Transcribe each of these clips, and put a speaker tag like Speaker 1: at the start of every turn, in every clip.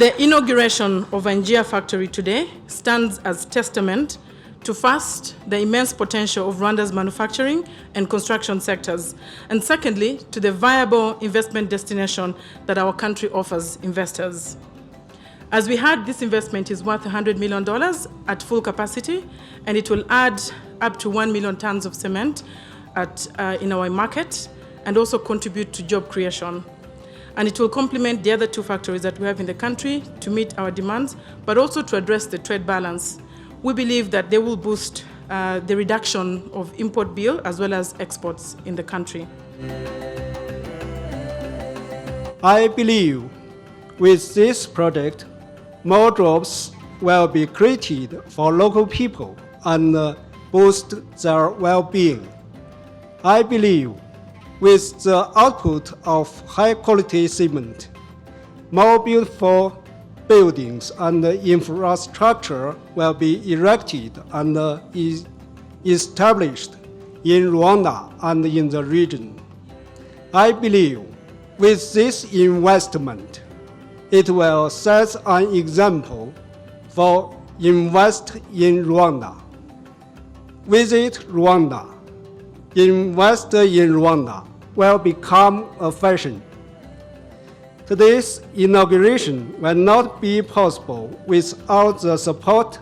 Speaker 1: The inauguration of IGIHE factory today stands as testament to first, the immense potential of Rwanda's manufacturing and construction sectors, and secondly, to the viable investment destination that our country offers investors. As we heard, this investment is worth $100 million at full capacity, and it will add up to 1 million tons of cement in our market, and also contribute to job creation. And it will complement the other two factories that we have in the country to meet our demands, but also to address the trade balance. We believe that they will boost the reduction of import bill as well as exports in the country.
Speaker 2: I believe with this project, more jobs will be created for local people and boost their well-being. I believe with the output of high-quality cement, more beautiful buildings and infrastructure will be erected and established in Rwanda and in the region. I believe with this investment, it will set an example for invest in Rwanda. Visit Rwanda, invest in Rwanda will become a fashion. Today's inauguration will not be possible without the support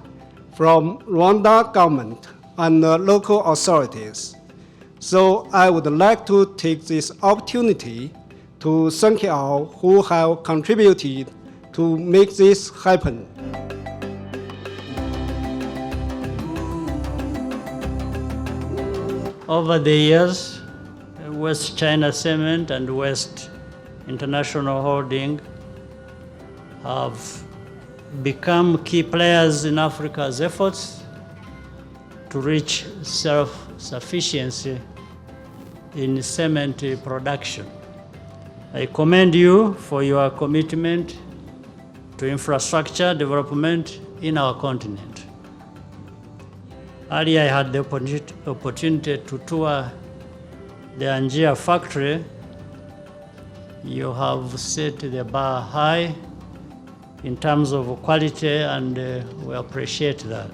Speaker 2: from Rwanda government and local authorities. So I would like to take this opportunity to thank all who have contributed to make this happen.
Speaker 3: Over the years, West China Cement and West International Holding have become key players in Africa's efforts to reach self-sufficiency in cement production. I commend you for your commitment to infrastructure development in our continent. Earlier, I had the opportunity to tour the IGIHE factory. You have set the bar high in terms of quality, and we appreciate that.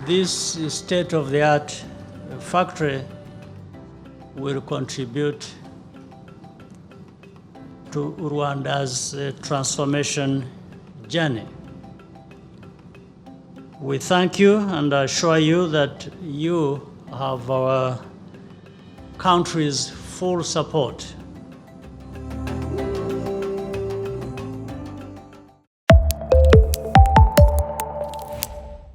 Speaker 3: This state-of-the-art factory will contribute to Rwanda's transformation journey. We thank you and assure you that you have our country's full support